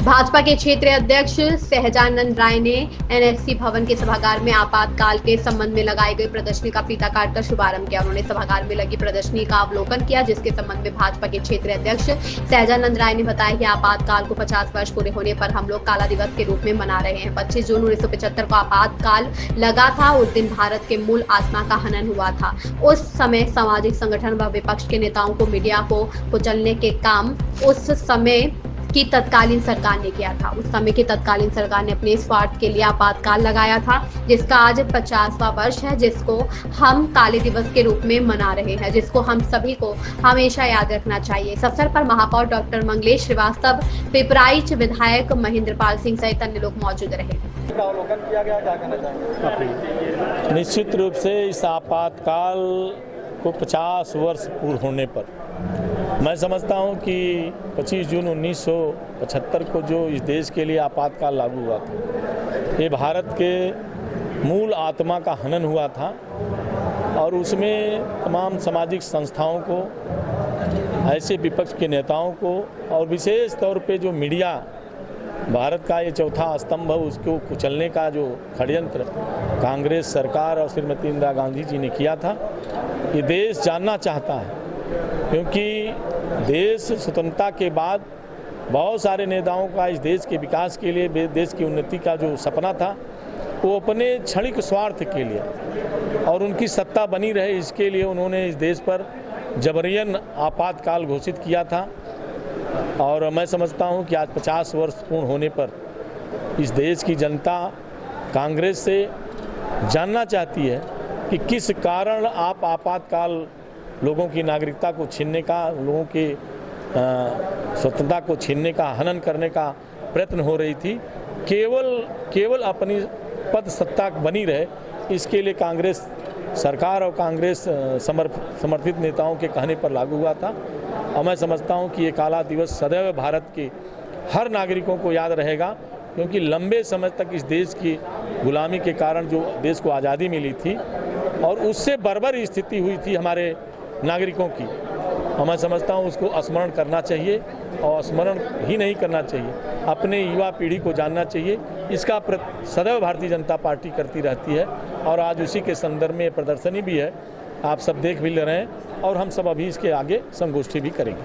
भाजपा के क्षेत्रीय अध्यक्ष सहजानंद राय ने एनएफसी भवन के सभागार में आपातकाल के संबंध में लगाई गई प्रदर्शनी का फीता काटकर शुभारंभ किया। उन्होंने सभागार में लगी प्रदर्शनी का अवलोकन किया, जिसके संबंध में भाजपा के क्षेत्रीय अध्यक्ष सहजानंद राय ने बताया कि आपातकाल को 50 वर्ष पूरे होने पर हम लोग काला दिवस के रूप में मना रहे हैं। 25 जून 1975 को आपातकाल लगा था। उस दिन भारत के मूल आत्मा का हनन हुआ था। उस समय सामाजिक संगठन व विपक्ष के नेताओं को मीडिया को कुचलने के काम उस समय की तत्कालीन सरकार ने किया था। उस समय की तत्कालीन सरकार ने अपने स्वार्थ के लिए आपातकाल लगाया था, जिसका आज 50वां वर्ष है, जिसको हम काले दिवस के रूप में मना रहे हैं, जिसको हम सभी को हमेशा याद रखना चाहिए। इस अवसर पर महापौर डॉक्टर मंगलेश श्रीवास्तव, पिपराइच विधायक महेंद्रपाल सिंह सहित अन्य लोग मौजूद रहे। निश्चित रूप से इस आपातकाल को 50 वर्ष पूर्ण होने पर मैं समझता हूं कि 25 जून 1975 को जो इस देश के लिए आपातकाल लागू हुआ था, ये भारत के मूल आत्मा का हनन हुआ था और उसमें तमाम सामाजिक संस्थाओं को, ऐसे विपक्ष के नेताओं को और विशेष तौर पे जो मीडिया, भारत का ये चौथा स्तंभ है, उसको कुचलने का जो षड्यंत्र कांग्रेस सरकार और श्रीमती इंदिरा गांधी जी ने किया था, ये देश जानना चाहता है। क्योंकि देश स्वतंत्रता के बाद बहुत सारे नेताओं का इस देश के विकास के लिए, देश की उन्नति का जो सपना था, वो अपने क्षणिक स्वार्थ के लिए और उनकी सत्ता बनी रहे, इसके लिए उन्होंने इस देश पर जबरियन आपातकाल घोषित किया था। और मैं समझता हूं कि आज 50 वर्ष पूर्ण होने पर इस देश की जनता कांग्रेस से जानना चाहती है कि किस कारण आप आपातकाल लोगों की नागरिकता को छीनने का, लोगों की स्वतंत्रता को छीनने का, हनन करने का प्रयत्न हो रही थी, केवल अपनी पद सत्ता बनी रहे, इसके लिए कांग्रेस सरकार और कांग्रेस समर्थित नेताओं के कहने पर लागू हुआ था। और मैं समझता हूं कि ये काला दिवस सदैव भारत के हर नागरिकों को याद रहेगा, क्योंकि लंबे समय तक इस देश की गुलामी के कारण जो देश को आज़ादी मिली थी और उससे बर्बर स्थिति हुई थी हमारे नागरिकों की, और मैं समझता हूं उसको स्मरण करना चाहिए और स्मरण ही नहीं करना चाहिए, अपने युवा पीढ़ी को जानना चाहिए। इसका सदैव भारतीय जनता पार्टी करती रहती है और आज उसी के संदर्भ में प्रदर्शनी भी है, आप सब देख भी ले रहे हैं और हम सब अभी इसके आगे संगोष्ठी भी करेंगे।